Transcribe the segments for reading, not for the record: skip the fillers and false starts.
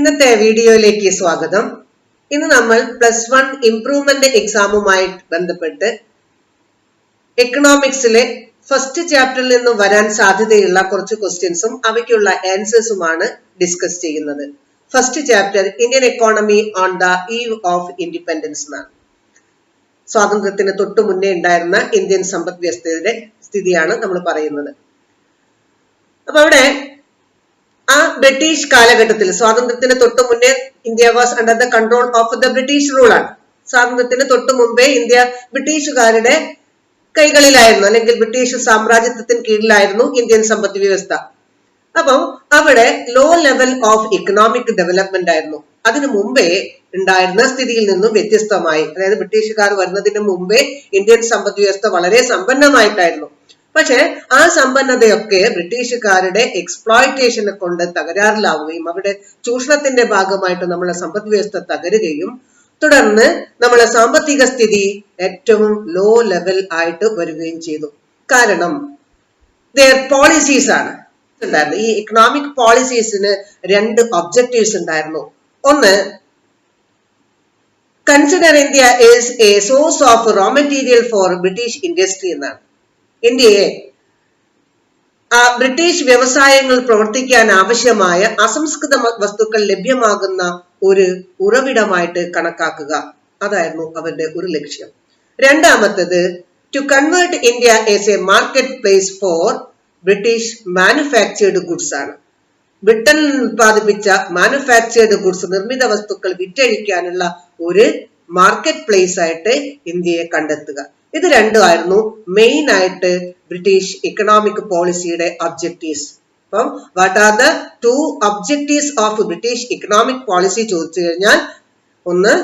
ഇന്നത്തെ വീഡിയോയിലേക്ക് സ്വാഗതം. ഇന്ന് നമ്മൾ +1 ഇംപ്രൂവ്മെന്റ് എക്സാമുമായി ബന്ധപ്പെട്ട് എക്കണോമിക്സിലെ ഫസ്റ്റ് ചാപ്റ്ററിൽ നിന്ന് വരാൻ സാധ്യതയുള്ള കുറച്ച് ക്വസ്റ്റ്യൻസും അവയ്ക്കുള്ള ആൻസേഴ്സുമാണ് ഡിസ്കസ് ചെയ്യുന്നത്. First chapter Indian economy on the eve of independence എന്നാണ്. സ്വാതന്ത്ര്യത്തിന് തൊട്ടു മുന്നേ ഉണ്ടായിരുന്ന ഇന്ത്യൻ സമ്പദ് വ്യവസ്ഥയുടെ സ്ഥിതിയാണ് നമ്മൾ പറയുന്നത്. അപ്പൊ അവിടെ ആ ബ്രിട്ടീഷ് കാലഘട്ടത്തിൽ സ്വാതന്ത്ര്യത്തിന് തൊട്ടു മുന്നേ India was under the control of the British rule ആണ്. സ്വാതന്ത്ര്യത്തിന് തൊട്ടു മുമ്പേ ഇന്ത്യ ബ്രിട്ടീഷുകാരുടെ കൈകളിലായിരുന്നു, അല്ലെങ്കിൽ ബ്രിട്ടീഷ് സാമ്രാജ്യത്വത്തിന് കീഴിലായിരുന്നു ഇന്ത്യൻ സമ്പദ് വ്യവസ്ഥ. അപ്പം അവിടെ low level of economic development ആയിരുന്നു. അതിനു മുമ്പേ ഉണ്ടായിരുന്ന സ്ഥിതിയിൽ നിന്നും വ്യത്യസ്തമായി, അതായത് ബ്രിട്ടീഷുകാർ വരുന്നതിന് മുമ്പേ ഇന്ത്യൻ സമ്പദ് വ്യവസ്ഥ വളരെ സമ്പന്നമായിട്ടായിരുന്നു. പക്ഷെ ആ സമ്പന്നതയൊക്കെ ബ്രിട്ടീഷുകാരുടെ എക്സ്പ്ലോയിറ്റേഷനെ കൊണ്ട് തകരാറിലാവുകയും അവരുടെ ചൂഷണത്തിന്റെ ഭാഗമായിട്ട് നമ്മളെ സമ്പദ് വ്യവസ്ഥ തകരുകയും തുടർന്ന് നമ്മളെ സാമ്പത്തിക സ്ഥിതി ഏറ്റവും ലോ ലെവൽ ആയിട്ട് വരികയും ചെയ്തു. കാരണം their പോളിസീസ് ആണ് ഉണ്ടായിരുന്നു. ഈ എക്കണോമിക് പോളിസീസിന് രണ്ട് ഒബ്ജക്റ്റീവ്സ് ഉണ്ടായിരുന്നു. ഒന്ന്, consider India is a source of raw material for British industry എന്നാണ്. ഇന്ത്യയെ ബ്രിട്ടീഷ് വ്യവസായങ്ങൾ പ്രവർത്തിക്കാൻ ആവശ്യമായ അസംസ്കൃത വസ്തുക്കൾ ലഭ്യമാകുന്ന ഒരു ഉറവിടമായിട്ട് കണക്കാക്കുക. അതായിരുന്നു അവരുടെ ഒരു ലക്ഷ്യം. രണ്ടാമത്തേത്, to convert India as a market place for British manufactured goods ആണ്. ബ്രിട്ടനിൽ ഉത്പാദിപ്പിച്ച മാനുഫാക്ചേർഡ് ഗുഡ്സ്, നിർമ്മിത വസ്തുക്കൾ വിറ്റഴിക്കാനുള്ള ഒരു മാർക്കറ്റ് പ്ലേസ് ആയിട്ട് ഇന്ത്യയെ കണ്ടെത്തുക. ഇത് രണ്ടുമായിരുന്നു മെയിൻ ആയിട്ട് ബ്രിട്ടീഷ് ഇക്കണോമിക് പോളിസിയുടെ ഒബ്ജക്റ്റീവ്സ്. അപ്പം what are the two objectives of British economic policy ചോദിച്ചു കഴിഞ്ഞാൽ, ഒന്ന്,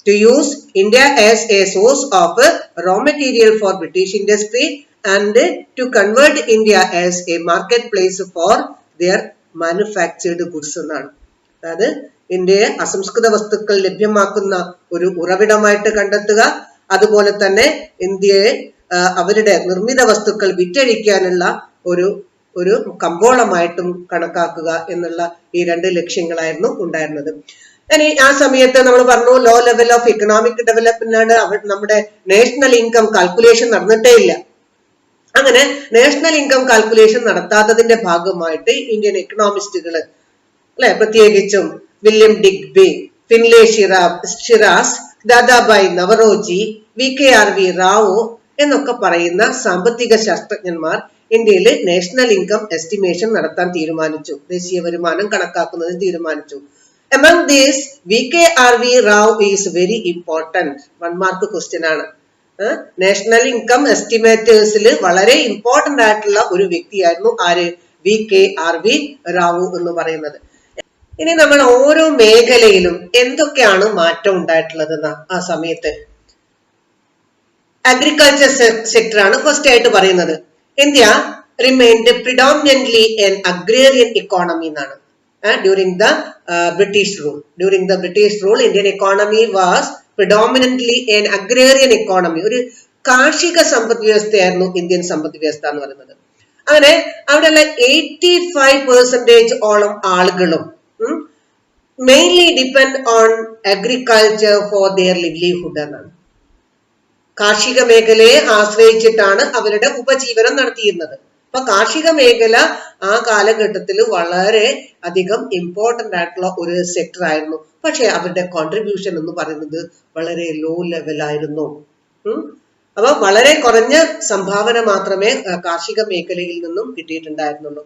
to use India as a source of raw material for British industry and to convert India as a market place for their manufactured goods എന്നാണ്. അതായത് ഇന്ത്യയെ അസംസ്കൃത വസ്തുക്കൾ ലഭ്യമാക്കുന്ന ഒരു ഉറവിടമായിട്ട് കണ്ടെത്തുക, അതുപോലെ തന്നെ ഇന്ത്യയെ അവരുടെ നിർമ്മിത വസ്തുക്കൾ വിറ്റഴിക്കാനുള്ള ഒരു കമ്പോളമായിട്ടും കണക്കാക്കുക എന്നുള്ള ഈ രണ്ട് ലക്ഷ്യങ്ങളായിരുന്നു ഉണ്ടായിരുന്നത്. ഇനി ആ സമയത്ത് നമ്മൾ പറഞ്ഞു low level of economic development ആണ്. നമ്മുടെ നാഷണൽ ഇൻകം കാൽക്കുലേഷൻ നടന്നിട്ടേ ഇല്ല. അങ്ങനെ നാഷണൽ ഇൻകം കാൽക്കുലേഷൻ നടത്താത്തതിന്റെ ഭാഗമായിട്ട് ഇന്ത്യൻ എക്കണോമിസ്റ്റുകൾ അല്ലെ, പ്രത്യേകിച്ചും William Digby, Finlay Shiraz, Dadabhai Naoroji, VKRV Rao എന്നൊക്കെ പറയുന്ന സാമ്പത്തിക ശാസ്ത്രജ്ഞന്മാർ ഇന്ത്യയിൽ നാഷണൽ ഇൻകം എസ്റ്റിമേഷൻ നടത്താൻ തീരുമാനിച്ചു. ദേശീയ വരുമാനം കണക്കാക്കുന്നതിന് തീരുമാനിച്ചു. Among these, VKRV Rao is very important. 1 mark question ആണ്. നാഷണൽ ഇൻകം എസ്റ്റിമേറ്റേഴ്സിൽ വളരെ ഇമ്പോർട്ടന്റ് ആയിട്ടുള്ള ഒരു വ്യക്തിയായിരുന്നു ആര്? VKRV റാവോ എന്ന് പറയുന്നത്. ഇനി നമ്മൾ ഓരോ മേഖലയിലും എന്തൊക്കെയാണ് മാറ്റം ഉണ്ടായിട്ടുള്ളത് ആ സമയത്ത്. അഗ്രികൾച്ചർ സെക്ടർ ആണ് ഫസ്റ്റ് ആയിട്ട് പറയുന്നത്. India remained predominantly an agrarian economy എന്നാണ്. During the British rule, Indian economy was predominantly an agrarian economy. ഒരു കാർഷിക സമ്പദ് വ്യവസ്ഥയായിരുന്നു ഇന്ത്യൻ സമ്പദ് വ്യവസ്ഥ എന്ന് പറയുന്നത്. അങ്ങനെ അവിടെയുള്ള 85% ഓളം ആളുകളും mainly depend on agriculture for their livelihood എന്നാണ്. കാർഷിക മേഖലയെ ആശ്രയിച്ചിട്ടാണ് അവരുടെ ഉപജീവനം നടത്തിയിരുന്നത്. അപ്പൊ കാർഷിക മേഖല ആ കാലഘട്ടത്തിൽ വളരെ അധികം ഇമ്പോർട്ടന്റ് ആയിട്ടുള്ള ഒരു സെക്ടർ ആയിരുന്നു. പക്ഷെ അവരുടെ കോൺട്രിബ്യൂഷൻ എന്ന് പറയുന്നത് വളരെ ലോ ലെവലായിരുന്നു. അപ്പൊ വളരെ കുറഞ്ഞ സംഭാവന മാത്രമേ കാർഷിക മേഖലയിൽ നിന്നും കിട്ടിയിട്ടുണ്ടായിരുന്നുള്ളൂ.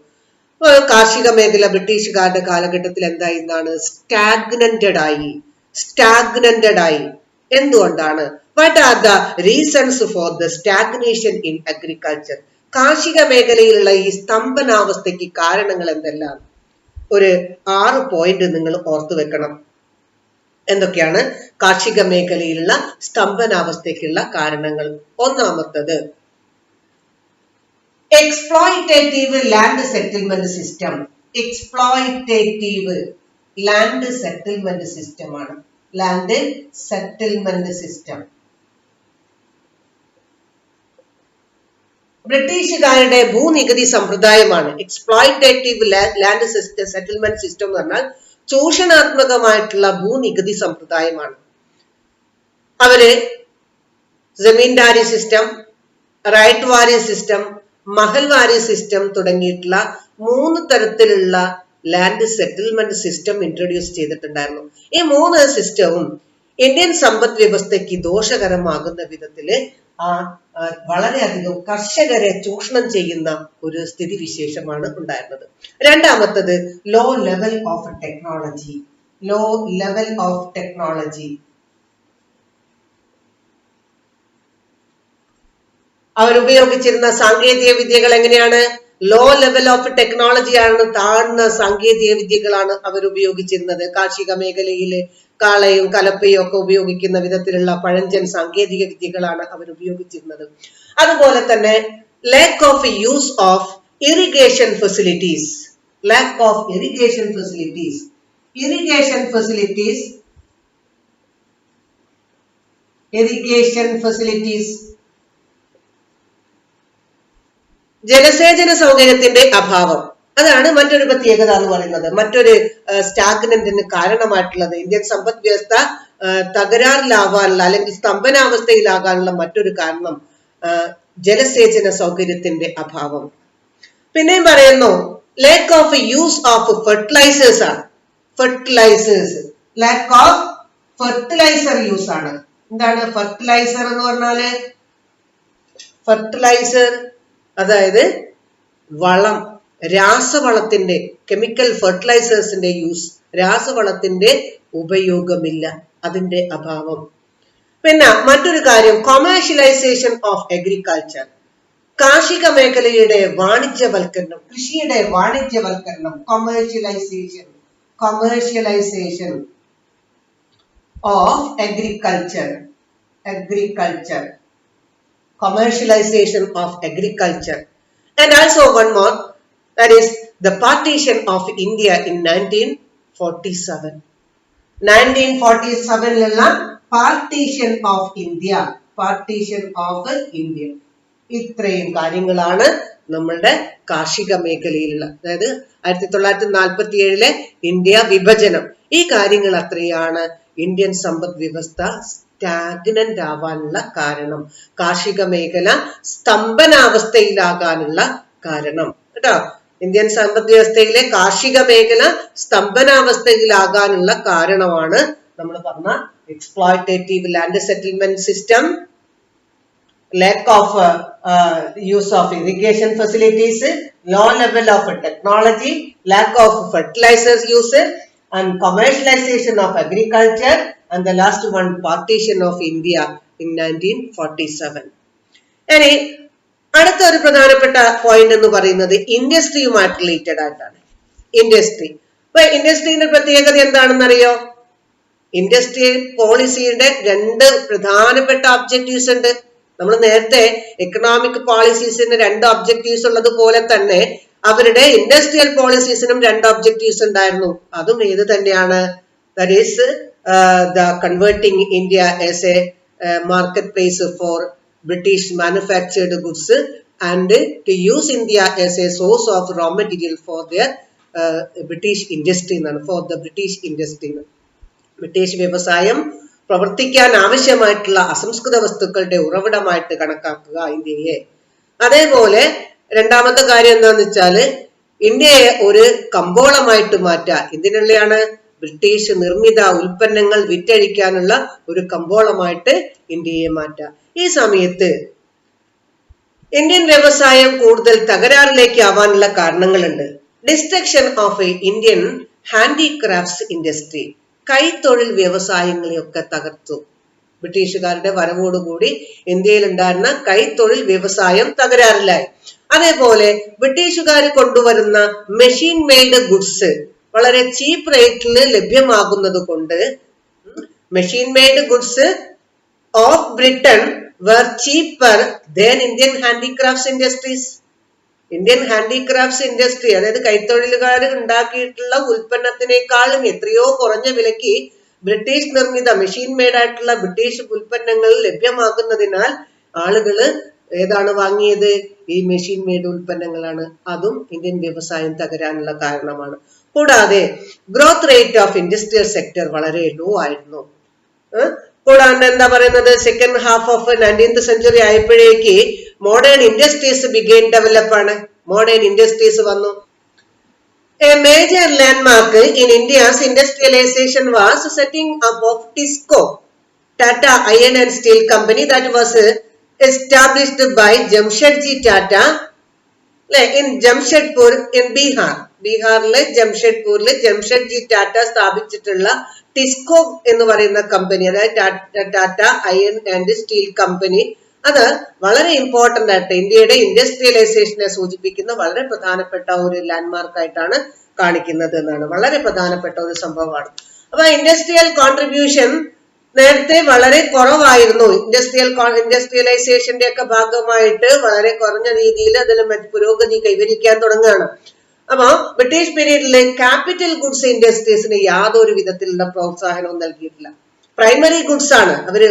കാർഷിക മേഖല ബ്രിട്ടീഷുകാരുടെ കാലഘട്ടത്തിൽ എന്തായിരുന്നാണ്? സ്റ്റാഗ്നന്റഡ് ആയി. എന്തുകൊണ്ടാണ്? What are the reasons for the stagnation in agriculture? കാർഷിക മേഖലയിലുള്ള ഈ സ്തംഭനാവസ്ഥയ്ക്ക് കാരണങ്ങൾ എന്തെല്ലാം? ഒരു 6 പോയിന്റ് നിങ്ങൾ ഓർത്തു വെക്കണം. എന്തൊക്കെയാണ് കാർഷിക മേഖലയിലുള്ള സ്തംഭനാവസ്ഥയ്ക്കുള്ള കാരണങ്ങൾ? ഒന്നാമത്തത്, exploitative land settlement system. Exploitative land settlement system ആണ്. ലാൻഡ് സെറ്റിൽമെന്റ് സിസ്റ്റം ബ്രിട്ടീഷുകാരുടെ ഭൂനികുതി സമ്പ്രദായമാണ്. എക്സ്പ്ലോയിറ്റേറ്റീവ് ലാൻഡ് സെറ്റിൽമെന്റ് സിസ്റ്റം എന്ന് പറഞ്ഞാൽ ചൂഷണാത്മകമായിട്ടുള്ള ഭൂനികുതി സമ്പ്രദായമാണ്. അവര് ജമീന്ദാരി സിസ്റ്റം, റൈറ്റ് വാരി സിസ്റ്റം, മഹൽവാരി സിസ്റ്റം തുടങ്ങിയിട്ടുള്ള 3 തരത്തിലുള്ള ലാൻഡ് സെറ്റിൽമെന്റ് സിസ്റ്റം ഇൻട്രൊഡ്യൂസ് ചെയ്തിട്ടുണ്ടായിരുന്നു. ഈ 3 സിസ്റ്റവും ഇന്ത്യൻ സമ്പദ് വ്യവസ്ഥയ്ക്ക് ദോഷകരമാകുന്ന വിധത്തില് വളരെയധികം കർഷകരെ ചൂഷണം ചെയ്യുന്ന ഒരു സ്ഥിതിവിശേഷമാണ് ഉണ്ടായിരുന്നത്. രണ്ടാമത്തത് low level of technology. Low level of technology. അവരുപയോഗിച്ചിരുന്ന സാങ്കേതിക വിദ്യകൾ എങ്ങനെയാണ്? ലോ ലെവൽ ഓഫ് ടെക്നോളജി ആണ്, താഴ്ന്ന സാങ്കേതിക വിദ്യകളാണ് അവർ ഉപയോഗിച്ചിരുന്നത്. കാർഷിക മേഖലയില് കാളയും കലപ്പയും ഒക്കെ ഉപയോഗിക്കുന്ന വിധത്തിലുള്ള പഴഞ്ചൻ സാങ്കേതിക വിദ്യകളാണ് അവർ ഉപയോഗിച്ചിരുന്നത്. അതുപോലെ തന്നെ lakh of use of irrigation facilities. Lack of irrigation facilities. Irrigation facilities. Irrigation facilities. ജലസേചന സൗകര്യത്തിന്റെ അഭാവം, അതാണ് മറ്റൊരു പ്രത്യേകത എന്ന് പറയുന്നത്. മറ്റൊരു സ്റ്റാഗ്നന്റിന് കാരണമായിട്ടുള്ളത് ഇന്ത്യൻ സമ്പദ് വ്യവസ്ഥ തകരാറിലാവാനുള്ള അല്ലെങ്കിൽ സ്തംഭനാവസ്ഥയിലാകാനുള്ള മറ്റൊരു കാരണം ജലസേചന സൗകര്യത്തിന്റെ അഭാവം. പിന്നെയും പറയുന്നു lack of use of fertilizers ആണ്. Fertilizers, lack of fertilizer use ആണ്. എന്താണ് ഫെർട്ടിലൈസർ എന്ന് പറഞ്ഞാല്? ഫെർട്ടിലൈസർ അതായത് വളം, രാസവളത്തിന്റെ, കെമിക്കൽ ഫെർട്ടിലൈസേഴ്സിന്റെ യൂസ്, രാസവളത്തിന്റെ ഉപയോഗമില്ല, അതിന്റെ അഭാവം. പിന്നെ മറ്റൊരു കാര്യം കൊമേഴ്ഷ്യലൈസേഷൻ ഓഫ് അഗ്രികൾച്ചർ. കാർഷിക മേഖലയുടെ വാണിജ്യവൽക്കരണം, കൃഷിയുടെ വാണിജ്യവൽക്കരണം. Commercialization. Commercialization of agriculture. Agriculture. Commercialization of agriculture. And also one more, that is the partition of India in 1947. 1947 ലുള്ള partition of India. Partition of India. ഇത്രയും കാര്യങ്ങളാണ് നമ്മളുടെ കാർഷിക മേഖലയിലുള്ള, അതായത് 1947 ഇന്ത്യ വിഭജനം. ഈ കാര്യങ്ങൾ അത്രയാണ് ഇന്ത്യൻ സമ്പദ് വ്യവസ്ഥ സ്റ്റാഗ്നന്റ് ആവാനുള്ള കാരണം, കാർഷിക മേഖല സ്തംഭനാവസ്ഥയിലാകാനുള്ള കാരണം കേട്ടോ. ഇന്ത്യൻ സമ്പദ് വ്യവസ്ഥയിലെ കാർഷിക മേഖല സ്തംഭനാവസ്ഥയിലാകാനുള്ള കാരണമാണ് നമ്മൾ പറഞ്ഞ exploitative land settlement system, lack of use of irrigation facilities, low level of technology, lack of fertilizers use, and commercialization of agriculture, and the last one, partition of India in 1947. ഇനി അടുത്ത ഒരു പ്രധാനപ്പെട്ട പോയിന്റ് എന്ന് പറയുന്നത് ഇൻഡസ്ട്രിയുമായിട്ട് related ആയിട്ടാണ്. Industry. അപ്പൊ ഇൻഡസ്ട്രിയുടെ പ്രത്യേകത എന്താണെന്നറിയോ? ഇൻഡസ്ട്രിയൽ പോളിസിയുടെ 2 പ്രധാനപ്പെട്ട ഒബ്ജക്റ്റീവ്സ് ഉണ്ട്. നമ്മൾ നേരത്തെ എക്കണോമിക് പോളിസീസിന് 2 ഒബ്ജക്റ്റീവ്സ് ഉള്ളത് പോലെ തന്നെ അവരുടെ ഇൻഡസ്ട്രിയൽ പോളിസീസിനും 2 ഒബ്ജക്റ്റീവ്സ് ഉണ്ടായിരുന്നു. അതും ഏത് തന്നെയാണ്? That is the converting India as a marketplace for British manufactured goods and to use India as a source of raw material for their British industry, for the British industry. British വ്യവസായം പ്രവർത്തിക്കാൻ ആവശ്യമായിട്ടുള്ള അസംസ്കൃത വസ്തുക്കളുടെ ഉറവിടമായിട്ട് കണക്കാക്കുക ഇന്ത്യയെ. അതേപോലെ രണ്ടാമത്തെ കാര്യം എന്താന്ന് വെച്ചാല് ഇന്ത്യയെ ഒരു കമ്പോളമായിട്ട് മാറ്റുക. എന്തിനുള്ളതാണ്? ബ്രിട്ടീഷ് നിർമ്മിത ഉൽപ്പന്നങ്ങൾ വിറ്റഴിക്കാനുള്ള ഒരു കമ്പോളമായിട്ട് ഇന്ത്യയെ മാറ്റുക. ഈ സമയത്ത് ഇന്ത്യൻ വ്യവസായം കൂടുതൽ തകരാറിലേക്ക് ആവാനുള്ള കാരണങ്ങളുണ്ട്. Destruction of Indian handicrafts industry, കൈത്തൊഴിൽ വ്യവസായങ്ങളെയൊക്കെ തകർത്തു. ബ്രിട്ടീഷുകാരുടെ വരവോടുകൂടി ഇന്ത്യയിൽ ഉണ്ടായിരുന്ന കൈത്തൊഴിൽ വ്യവസായം തകരാറിലായി. അതേപോലെ ബ്രിട്ടീഷുകാർ കൊണ്ടുവരുന്ന മെഷീൻ മെയ്ഡ് ഗുഡ്സ് വളരെ ചീപ്പ് റേറ്റിൽ ലഭ്യമാകുന്നത് കൊണ്ട് machine made goods of Britain were cheaper than Indian handicrafts industries. Indian handicrafts industry, അതായത് കൈത്തൊഴിലുകാർ ഉണ്ടാക്കിയിട്ടുള്ള ഉൽപ്പന്നത്തിനേക്കാളും എത്രയോ കുറഞ്ഞ വിലയ്ക്ക് ബ്രിട്ടീഷ് നിർമ്മിത മെഷീൻ മെയ്ഡ് ആയിട്ടുള്ള ബ്രിട്ടീഷ് ഉൽപ്പന്നങ്ങൾ ലഭ്യമാകുന്നതിനാൽ ആളുകള് ഏതാണ് വാങ്ങിയത്? ഈ മെഷീൻ മെയ്ഡ് ഉൽപ്പന്നങ്ങളാണ്. അതും ഇന്ത്യൻ വ്യവസായം തകരാനുള്ള കാരണമാണ്. കൂടാതെ growth rate of industrial sector വളരെ ലോ ആയിരുന്നു. കൂടാണ്ട് എന്താ പറയുന്നത്, second half of 19th century ആയപ്പോഴേക്ക് മോഡേൺ ഇൻഡസ്ട്രീസ് ബിഗെയിൻ ഡെവലപ്പ് ആണ്. മോഡേൺ ഇൻഡസ്ട്രീസ് വന്നു. A major landmark in India's industrialization was setting up of TISCO, Tata Iron and Steel Company, that was established by Jamshedji Tata in Jamshedpur in Bihar. ബീഹാറിലെ ജംഷഡ്പൂരിലെ ജംഷഡ്ജി ടാറ്റ സ്ഥാപിച്ചിട്ടുള്ള ടിസ്കോ എന്ന് പറയുന്ന company, അതായത് Tata iron and steel company, അത് വളരെ important ആയിട്ട് ഇന്ത്യയുടെ ഇൻഡസ്ട്രിയലൈസേഷനെ സൂചിപ്പിക്കുന്ന വളരെ പ്രധാനപ്പെട്ട ഒരു ലാൻഡ്മാർക്ക് ആയിട്ടാണ് കാണിക്കുന്നത് എന്നാണ്. വളരെ പ്രധാനപ്പെട്ട ഒരു സംഭവമാണ്. അപ്പൊ ഇൻഡസ്ട്രിയൽ കോൺട്രിബ്യൂഷൻ നേരത്തെ വളരെ കുറവായിരുന്നു. ഇൻഡസ്ട്രിയലൈസേഷന്റെ ഒക്കെ ഭാഗമായിട്ട് വളരെ കുറഞ്ഞ രീതിയിൽ അതിൽ പുരോഗതി കൈവരിക്കാൻ തുടങ്ങുകയാണ്. അപ്പൊ ബ്രിട്ടീഷ് പീരീഡിലെ ക്യാപിറ്റൽ ഗുഡ്സ് ഇൻഡസ്ട്രീസിന് യാതൊരു വിധത്തിലുള്ള പ്രോത്സാഹനവും നൽകിയിട്ടില്ല. പ്രൈമറി ഗുഡ്സ് ആണ് അവര്,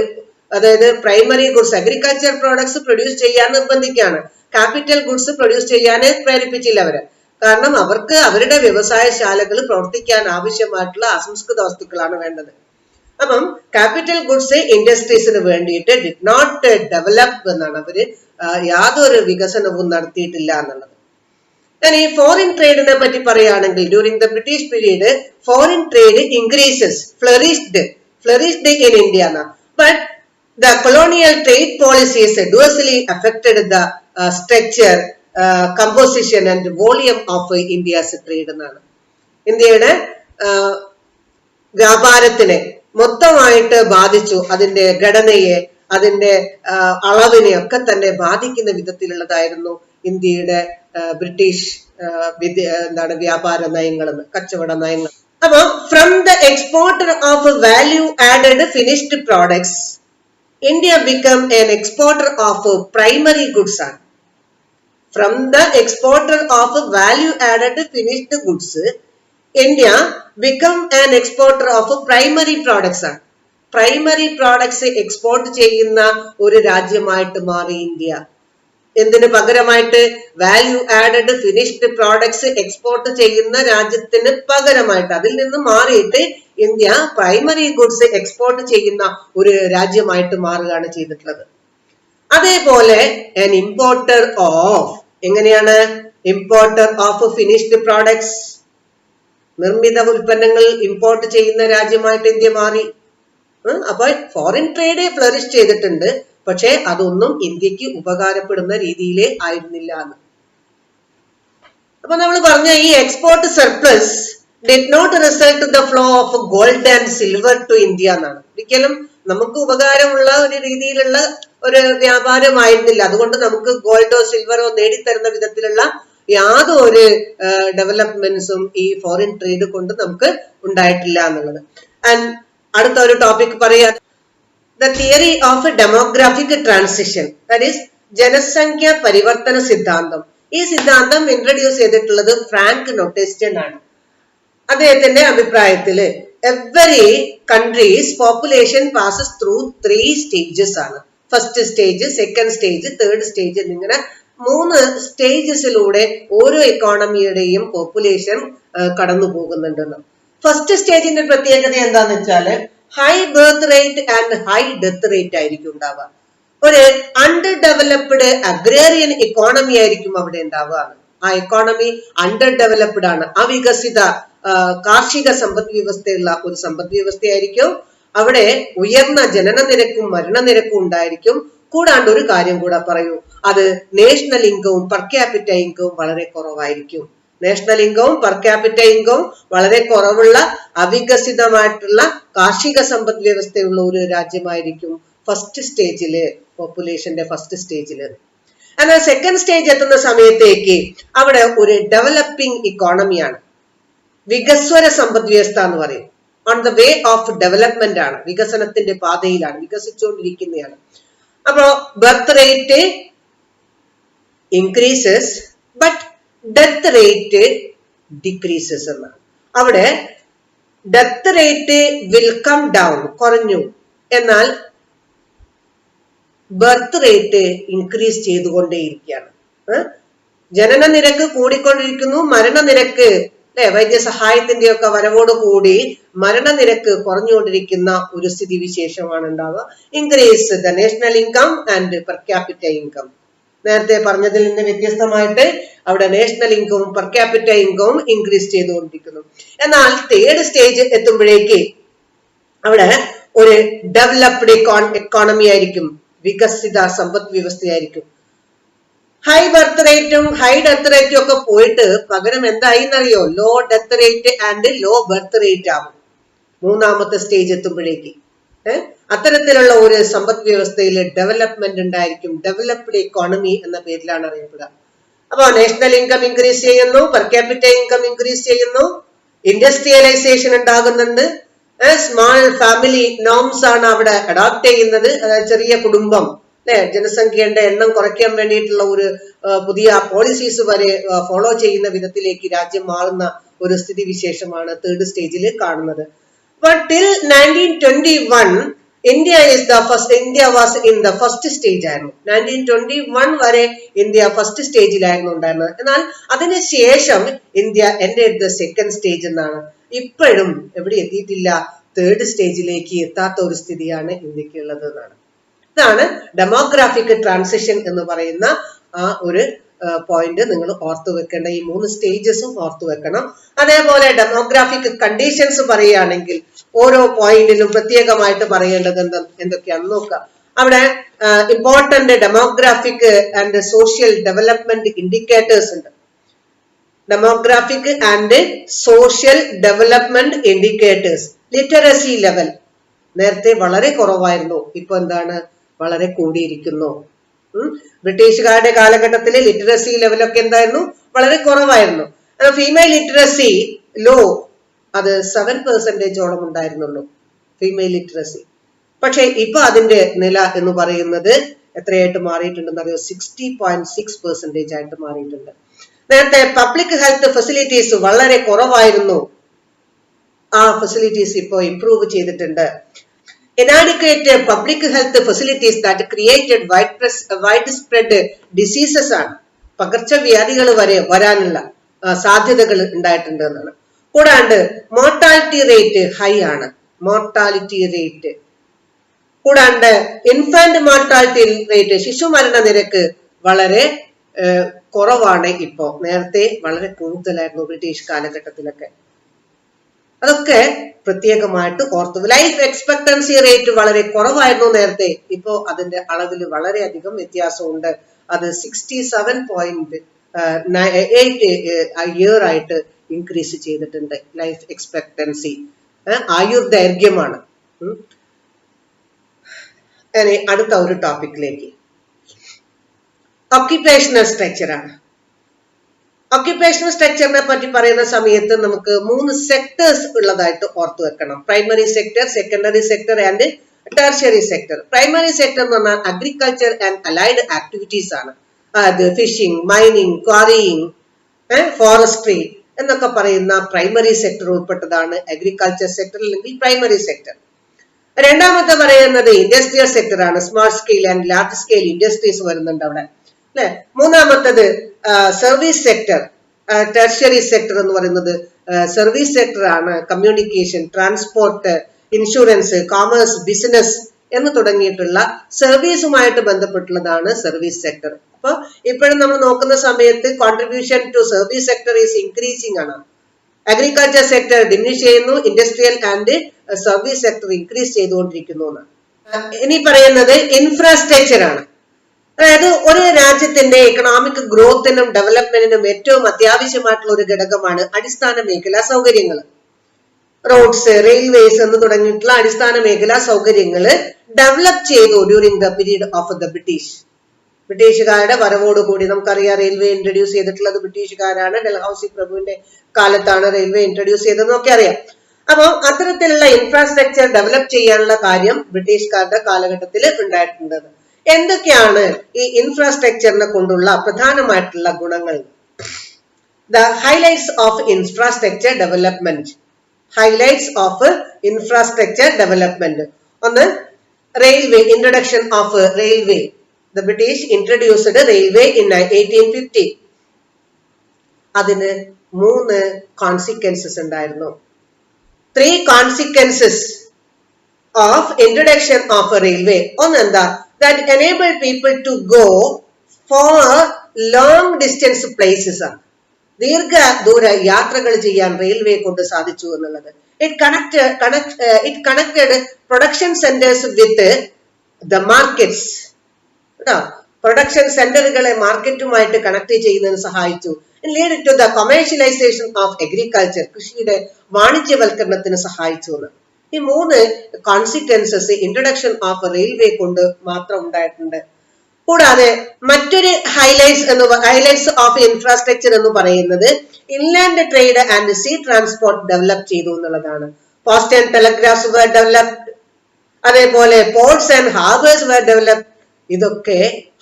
അതായത് primary goods agriculture products produce ചെയ്യാൻ നിർബന്ധിക്കുകയാണ്. ക്യാപിറ്റൽ ഗുഡ്സ് പ്രൊഡ്യൂസ് ചെയ്യാനേ പ്രേരിപ്പിച്ചില്ല അവര്. കാരണം അവർക്ക് അവരുടെ വ്യവസായശാലകൾ പ്രവർത്തിക്കാൻ ആവശ്യമായിട്ടുള്ള അസംസ്കൃത വസ്തുക്കളാണ് വേണ്ടത്. അപ്പം ക്യാപിറ്റൽ ഗുഡ്സ് ഇൻഡസ്ട്രീസിന് വേണ്ടിയിട്ട് ഡിഡ് നോട്ട് ഡെവലപ്പ് എന്നാണ്, അവര് യാതൊരു വികസനവും നടത്തിയിട്ടില്ല എന്നുള്ളത്. ഇനി ഫോറിൻ ട്രേഡിനെ പറ്റി പറയുകയാണെങ്കിൽ during the British period foreign trade increases flourished in India. But the colonial trade policies adversely affected the structure, composition and volume of India's trade എന്നാണ്. ഇന്ത്യയുടെ വ്യാപാരത്തിനെ മൊത്തമായിട്ട് ബാധിച്ചു. അതിന്റെ ഘടനയെ, അതിന്റെ അളവിനെ ഒക്കെ തന്നെ ബാധിക്കുന്ന വിധത്തിലുള്ളതായിരുന്നു ഇന്ത്യയുടെ ബ്രിട്ടീഷ് വ്യാപാര നയങ്ങൾ, കച്ചവട നയങ്ങൾ. അപ്പൊ from the exporter of value added finished products India become an exporter of primary goods ആണ്. From the exporter of value added finished goods India become an exporter of primary products ആണ്. Primary products export ചെയ്യുന്ന ഒരു രാജ്യമായിട്ട് മാറി India. എന്തിനു പകരമായിട്ട്? Value added finished products export ചെയ്യുന്ന രാജ്യത്തിന് പകരമായിട്ട്, അതിൽ നിന്ന് മാറിയിട്ട് ഇന്ത്യ പ്രൈമറി ഗുഡ്സ് എക്സ്പോർട്ട് ചെയ്യുന്ന ഒരു രാജ്യമായിട്ട് മാറുകയാണ് ചെയ്തിട്ടുള്ളത്. അതേപോലെ an importer of, എങ്ങനെയാണ്? ഇമ്പോർട്ടർ ഓഫ് ഫിനിഷ്ഡ് പ്രോഡക്ട്സ്, നിർമ്മിത ഉൽപ്പന്നങ്ങൾ ഇമ്പോർട്ട് ചെയ്യുന്ന രാജ്യമായിട്ട് ഇന്ത്യ മാറി. അപ്പൊ ഫോറിൻ ട്രേഡ് ഫ്ലറിഷ് ചെയ്തിട്ടുണ്ട്, പക്ഷെ അതൊന്നും ഇന്ത്യക്ക് ഉപകാരപ്പെടുന്ന രീതിയിലേ ആയിരുന്നില്ല എന്ന്. അപ്പൊ നമ്മൾ പറഞ്ഞ ഈ export surplus did not result the flow of gold and silver to India എന്നാണ്. ഒരിക്കലും നമുക്ക് ഉപകാരമുള്ള ഒരു രീതിയിലുള്ള ഒരു വ്യാപാരമായിരുന്നില്ല. അതുകൊണ്ട് നമുക്ക് ഗോൾഡോ സിൽവറോ നേടിത്തരുന്ന വിധത്തിലുള്ള യാതൊരു ഡെവലപ്മെന്റ്സും ഈ ഫോറിൻ ട്രേഡ് കൊണ്ട് നമുക്ക് ഉണ്ടായിട്ടില്ല എന്നുള്ളത്. ആൻഡ് അടുത്ത ഒരു ടോപ്പിക് പറയാ, the theory of demographic transition, that is ജനസംഖ്യ പരിവർത്തന സിദ്ധാന്തം. ഈ സിദ്ധാന്തം ഇൻട്രൊഡ്യൂസ് ചെയ്തിട്ടുള്ളത് ഫ്രാങ്ക് നൊട്ടേസ്റ്റൻ ആണ്. അദ്ദേഹത്തിന്റെ അഭിപ്രായത്തില് every country's population passes through 3 stages ആണ്. First stage, second stage, third stage എന്നിങ്ങനെ 3 സ്റ്റേജസിലൂടെ ഓരോ എക്കോണമിയുടെയും പോപ്പുലേഷൻ കടന്നു പോകുന്നുണ്ടെന്ന്. ഫസ്റ്റ് സ്റ്റേജിന്റെ പ്രത്യേകത എന്താന്ന് വെച്ചാല് high birth rate and high death rate ആയിരിക്കും ഉണ്ടാവുക. ഒരു അണ്ടർ ഡെവലപ്ഡ് അഗ്രേറിയൻ ഇക്കോണമി ആയിരിക്കും അവിടെ ഉണ്ടാവുക. ആ ഇക്കോണമി അണ്ടർ ഡെവലപ്ഡ് ആണ്, അവികസിത കാർഷിക സമ്പദ് വ്യവസ്ഥയുള്ള ഒരു സമ്പദ് വ്യവസ്ഥയായിരിക്കും. അവിടെ ഉയർന്ന ജനന നിരക്കും മരണനിരക്കും ഉണ്ടായിരിക്കും. കൂടാണ്ട് ഒരു കാര്യം കൂടെ പറയൂ, അത് നാഷണൽ ഇൻകവും പെർ ക്യാപിറ്റ ഇൻകവും വളരെ കുറവായിരിക്കും. നാഷണൽ ഇൻകവും പെർ ക്യാപിറ്റ ഇൻകവും വളരെ കുറവുള്ള അവികസിതമായിട്ടുള്ള കാർഷിക സമ്പദ് വ്യവസ്ഥയുള്ള ഒരു രാജ്യമായിരിക്കും ഫസ്റ്റ് സ്റ്റേജില്, പോപ്പുലേഷന്റെ ഫസ്റ്റ് സ്റ്റേജില്. എന്നാൽ സെക്കൻഡ് സ്റ്റേജ് എത്തുന്ന സമയത്തേക്ക് അവിടെ ഒരു ഡെവലപ്പിംഗ് ഇക്കോണമിയാണ്, വികസ്വര സമ്പദ് വ്യവസ്ഥ എന്ന് പറയും. On the way of development ആണ്, വികസനത്തിന്റെ പാതയിലാണ്, വികസിച്ചുകൊണ്ടിരിക്കുന്നതാണ്. അപ്പോ birth rate increases but death rate decreases എന്നാണ്. അവിടെ death rate will come down, കുറഞ്ഞു, എന്നാൽ ബർത്ത് റേറ്റ് ഇൻക്രീസ് ചെയ്തുകൊണ്ടേയിരിക്കുകയാണ്. ജനന നിരക്ക് കൂടിക്കൊണ്ടിരിക്കുന്നു, മരണനിരക്ക് അല്ലെ വൈദ്യസഹായത്തിന്റെ ഒക്കെ വരവോടുകൂടി മരണനിരക്ക് കുറഞ്ഞുകൊണ്ടിരിക്കുന്ന ഒരു സ്ഥിതിവിശേഷമാണ് ഉണ്ടാവുക. Increase the national income and per capita income. നേരത്തെ പറഞ്ഞതിൽ നിന്ന് വ്യത്യസ്തമായിട്ട് അവിടെ നാഷണൽ ഇൻകവും പെർ ക്യാപിറ്റ ഇൻകവും ഇൻക്രീസ് ചെയ്തുകൊണ്ടിരിക്കുന്നു. എന്നാൽ തേർഡ് സ്റ്റേജ് എത്തുമ്പോഴേക്ക് അവിടെ ഒരു ഡെവലപ്ഡ് എക്കോണമി ആയിരിക്കും, വികസിത സമ്പദ് വ്യവസ്ഥയായിരിക്കും. ഹൈ ബർത്ത് റേറ്റും ഹൈ ഡെത്ത് റേറ്റും ഒക്കെ പോയിട്ട് പകരം എന്തായി എന്നറിയോ? Low death rate and low birth rate ആവും മൂന്നാമത്തെ സ്റ്റേജ് എത്തുമ്പോഴേക്ക്. അത്തരത്തിലുള്ള ഒരു സമ്പദ് വ്യവസ്ഥയിൽ ഡെവലപ്മെന്റ് ഉണ്ടായിരിക്കും. ഡെവലപ്ഡ് എക്കോണമി എന്ന പേരിലാണ് അറിയപ്പെടുക. അപ്പൊ നാഷണൽ ഇൻകം ഇൻക്രീസ് ചെയ്യുന്നു, പെർ ക്യാപിറ്റ ഇൻകം ഇൻക്രീസ് ചെയ്യുന്നു, ഇൻഡസ്ട്രിയലൈസേഷൻ ഉണ്ടാകുന്നുണ്ട്, സ്മാൾ ഫാമിലി നോംസ് ആണ് അവിടെ അഡോപ്റ്റ് ചെയ്യുന്നത്. അതായത് ചെറിയ കുടുംബം, അല്ലെ ജനസംഖ്യയുടെ എണ്ണം കുറയ്ക്കാൻ വേണ്ടിയിട്ടുള്ള ഒരു പുതിയ പോളിസീസ് വരെ ഫോളോ ചെയ്യുന്ന വിധത്തിലേക്ക് രാജ്യം മാറുന്ന ഒരു സ്ഥിതി വിശേഷമാണ് തേർഡ് സ്റ്റേജിൽ കാണുന്നത്. But till 1921 India was in the first stage ആയിരുന്നു. 1921 വരെ ഇന്ത്യ ഫസ്റ്റ് സ്റ്റേജിലായിരുന്നു ഉണ്ടായിരുന്നത്. എന്നാൽ അതിനുശേഷം India entered the second stage എന്നാണ്. ഇപ്പോഴും എവിടെ എത്തിയിട്ടില്ല, തേർഡ് സ്റ്റേജിലേക്ക് എത്താത്ത ഒരു സ്ഥിതിയാണ് ഇന്ത്യക്ക് ഉള്ളത് എന്നാണ്. ഇതാണ് ഡെമോഗ്രാഫിക് ട്രാൻസിഷൻ എന്ന് പറയുന്ന ആ ഒരു പോയിന്റ് നിങ്ങൾ ഓർത്തു വെക്കേണ്ട. ഈ 3 സ്റ്റേജസും ഓർത്തു വെക്കണം. അതേപോലെ ഡെമോഗ്രാഫിക് കണ്ടീഷൻസ് പറയുകയാണെങ്കിൽ ഓരോ പോയിന്റിനും പ്രത്യേകമായിട്ട് പറയേണ്ടത് എന്തൊക്കെയാണെന്ന് നോക്കാം. അവിടെ important demographic and social development indicators ഉണ്ട്. Demographic and social development indicators. Literacy level നേരത്തെ വളരെ കുറവായിരുന്നു, ഇപ്പൊ എന്താണ് വളരെ കൂടിയിരിക്കുന്നു. ബ്രിട്ടീഷുകാരുടെ കാലഘട്ടത്തിൽ ലിറ്ററസി ലെവലൊക്കെ എന്തായിരുന്നു, വളരെ കുറവായിരുന്നു. ഫീമെയിൽ ലിറ്ററസി ലോ അത് 7% ഉണ്ടായിരുന്നുള്ളൂ ഫീമെയിൽ ലിറ്ററസി. പക്ഷെ ഇപ്പൊ അതിന്റെ നില എന്ന് പറയുന്നത് എത്രയായിട്ട് മാറിയിട്ടുണ്ടെന്ന് അറിയോ? 60.6% ആയിട്ട് മാറിയിട്ടുണ്ട്. നേരത്തെ പബ്ലിക് ഹെൽത്ത് ഫെസിലിറ്റീസ് വളരെ കുറവായിരുന്നു, ആ ഫെസിലിറ്റീസ് ഇപ്പോ ഇംപ്രൂവ് ചെയ്തിട്ടുണ്ട്. inadequate public health facilities that created widespread diseases ആണ്. പകർച്ചവ്യാധികൾ വരെ വരാനുള്ള സാധ്യതകൾ ഉണ്ടായിട്ടുണ്ട് എന്നാണ്. കൂടാണ്ട് മോർട്ടാലിറ്റി റേറ്റ് ഹൈ ആണ്, മോർട്ടാലിറ്റി റേറ്റ്. കൂടാണ്ട് ഇൻഫാന്റ് മോർട്ടാലിറ്റി റേറ്റ്, ശിശുമരണ നിരക്ക് വളരെ കുറവാണ് ഇപ്പോ. നേരത്തെ വളരെ കൂടുതലായിരുന്നു ബ്രിട്ടീഷ് കാലഘട്ടത്തിലൊക്കെ. അതൊക്കെ പ്രത്യേകമായിട്ട് ഓർത്തു. ലൈഫ് എക്സ്പെക്ടൻസി റേറ്റ് വളരെ കുറവായിരുന്നു നേരത്തെ, ഇപ്പോ അതിന്റെ അളവിൽ വളരെയധികം വ്യത്യാസമുണ്ട്. അത് 67.8 ഇയർ ആയിട്ട് ഇൻക്രീസ് ചെയ്തിട്ടുണ്ട്. ലൈഫ് എക്സ്പെക്ടൻസി ആയുർദൈർഘ്യമാണ്. അടുത്ത ഒരു ടോപ്പിക്കിലേക്ക്, ഒക്യുപേഷണൽ സ്ട്രക്ചർ ആണ്. ഒക്യുപേഷണൽ സ്ട്രക്ചറിനെ പറ്റി പറയുന്ന സമയത്ത് നമുക്ക് 3 സെക്ടേഴ്സ് ഉള്ളതായിട്ട് ഓർത്തു വെക്കണം. Primary sector, secondary sector and tertiary sector. Primary sector എന്ന് പറഞ്ഞാൽ അഗ്രികൾച്ചർ ആൻഡ് അലൈഡ് ആക്ടിവിറ്റീസ് ആണ്. അത് ഫിഷിംഗ്, മൈനിങ്, ക്വാറിയിങ്, ഫോറസ്ട്രി എന്നൊക്കെ പറയുന്ന പ്രൈമറി സെക്ടർ ഉൾപ്പെട്ടതാണ് അഗ്രികൾച്ചർ സെക്ടർ അല്ലെങ്കിൽ പ്രൈമറി സെക്ടർ. രണ്ടാമത്തെ പറയുന്നത് ഇൻഡസ്ട്രിയൽ സെക്ടർ ആണ്. Small scale and large scale industries വരുന്നുണ്ട് അവിടെ, അല്ലെ. മൂന്നാമത്തത് സർവീസ് സെക്ടർ, ടെർഷ്യറി സെക്ടർ എന്ന് പറയുന്നത് സർവീസ് സെക്ടർ ആണ്. Communication, transport, insurance, commerce, business എന്ന് തുടങ്ങിയിട്ടുള്ള സർവീസുമായിട്ട് ബന്ധപ്പെട്ടുള്ളതാണ് സർവീസ് സെക്ടർ. അപ്പൊ ഇപ്പോഴും നമ്മൾ നോക്കുന്ന സമയത്ത് contribution to service sector is increasing ആണ്. അഗ്രികൾച്ചർ സെക്ടർ ഡിമിനിഷ് ചെയ്യുന്നു, industrial and service sector increase ചെയ്തുകൊണ്ടിരിക്കുന്നു എന്നാണ്. ഇനി പറയുന്നത് ഇൻഫ്രാസ്ട്രക്ചർ ആണ്. അതായത് ഒരു രാജ്യത്തിന്റെ എക്കണോമിക് ഗ്രോത്തിനും ഡെവലപ്മെന്റിനും ഏറ്റവും അത്യാവശ്യമായിട്ടുള്ള ഒരു ഘടകമാണ് അടിസ്ഥാന മേഖലാ സൗകര്യങ്ങൾ. റോഡ്സ്, റെയിൽവേസ് എന്ന് തുടങ്ങിയിട്ടുള്ള അടിസ്ഥാന മേഖലാ സൗകര്യങ്ങൾ ഡെവലപ്പ് ചെയ്തു during the period of the ബ്രിട്ടീഷുകാരുടെ വരവോടുകൂടി. നമുക്കറിയാം റെയിൽവേ ഇൻട്രൊഡ്യൂസ് ചെയ്തിട്ടുള്ളത് ബ്രിട്ടീഷുകാരാണ്. ഡൽഹൌസി പ്രഭുവിന്റെ കാലത്താണ് റെയിൽവേ ഇൻട്രൊഡ്യൂസ് ചെയ്തതെന്നൊക്കെ അറിയാം. അപ്പോൾ അത്തരത്തിലുള്ള ഇൻഫ്രാസ്ട്രക്ചർ ഡെവലപ്പ് ചെയ്യാനുള്ള കാര്യം ബ്രിട്ടീഷുകാരുടെ കാലഘട്ടത്തിൽ ഉണ്ടായിട്ടുണ്ട്. എന്തൊക്കെയാണ് ഈ ഇൻഫ്രാസ്ട്രക്ചറിനെ കൊണ്ടുള്ള പ്രധാനമായിട്ടുള്ള ഗുണങ്ങൾ? The highlights of infrastructure development. Highlights of infrastructure development. ഒന്ന്, railway, introduction of railway. The British introduced railway in 1850. അതിന് 3 കോൺസിക്വൻസസ് ഉണ്ടായിരുന്നു. 3 consequences of introduction of a railway. ഒന്നെന്താ? That enable people to go for long distance places. ദീർഘദൂര യാത്രകൾ ചെയ്യാൻ railway കൊണ്ട് സാധിച്ചു എന്നുള്ളത്. It connected production centers with the markets. Production സെന്ററുകളെ മാർക്കറ്റുമായിട്ട് കണക്ട് ചെയ്യുന്നതിന് സഹായിച്ചു. Lead to the commercialization of agriculture, കൃഷിയുടെ വാണിജ്യവൽക്കരണത്തിന് സഹായിച്ചു എന്ന്. ഈ 3 കോൺസിക്വൻസസ് ഇൻട്രൊഡക്ഷൻ ഓഫ് റെയിൽവേ കൊണ്ട് മാത്രം ഉണ്ടായിട്ടുണ്ട്. കൂടാതെ മറ്റൊരു ഹൈലൈറ്റ്സ് ഓഫ് ഇൻഫ്രാസ്ട്രക്ചർ എന്ന് പറയുന്നത് inland trade and sea transport develop ചെയ്തു എന്നുള്ളതാണ്. Post and telegraphs were developed, അതേപോലെ ports and harbours were developed. ഇതൊക്കെ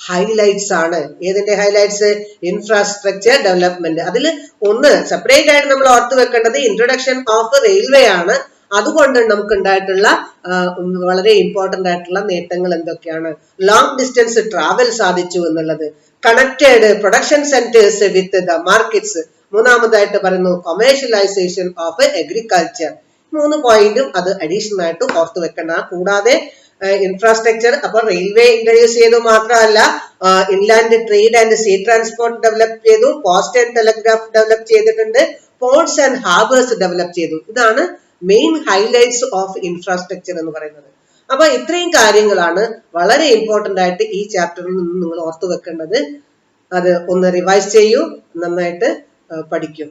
ഹൈലൈറ്റ്സ് ആണ്. ഏതിന്റെ ഹൈലൈറ്റ്സ്? Infrastructure development. അതിൽ ഒന്ന് സെപ്പറേറ്റ് ആയിട്ട് നമ്മൾ ഓർത്തു വെക്കേണ്ടത് ഇൻട്രൊഡക്ഷൻ ഓഫ് റെയിൽവേ ആണ്. അതുകൊണ്ട് നമുക്ക് ഉണ്ടായിട്ടുള്ള വളരെ ഇമ്പോർട്ടന്റ് ആയിട്ടുള്ള നേട്ടങ്ങൾ എന്തൊക്കെയാണ്? ലോങ് ഡിസ്റ്റൻസ് ട്രാവൽ സാധിച്ചു എന്നുള്ളത്, connected production centres with the markets, മൂന്നാമതായിട്ട് പറയുന്നു കൊമേഴ്ഷ്യലൈസേഷൻ ഓഫ് അഗ്രികൾച്ചർ. 3 പോയിന്റും അത് അഡീഷണൽ ആയിട്ട് ഓർത്തു വെക്കേണ്ട. കൂടാതെ ഇൻഫ്രാസ്ട്രക്ചർ, അപ്പൊ റെയിൽവേ ഇൻട്രൊഡ്യൂസ് ചെയ്തു മാത്രമല്ല, inland trade and sea transport develop ചെയ്തു, പോസ്റ്റ് ആൻഡ് ടെലഗ്രാഫ് ഡെവലപ്പ് ചെയ്തിട്ടുണ്ട്, പോർട്സ് ആൻഡ് ഹാർബേഴ്സ് ഡെവലപ്പ് ചെയ്തു. ഇതാണ് മെയിൻ ഹൈലൈറ്റ്സ് ഓഫ് ഇൻഫ്രാസ്ട്രക്ചർ എന്ന് പറയുന്നത്. അപ്പൊ ഇത്രയും കാര്യങ്ങളാണ് വളരെ ഇമ്പോർട്ടന്റ് ആയിട്ട് ഈ ചാപ്റ്ററിൽ നിന്ന് നിങ്ങൾ ഓർത്തു വെക്കേണ്ടത്. അത് ഒന്ന് റിവൈസ് ചെയ്യൂ, നന്നായിട്ട് പഠിക്കും.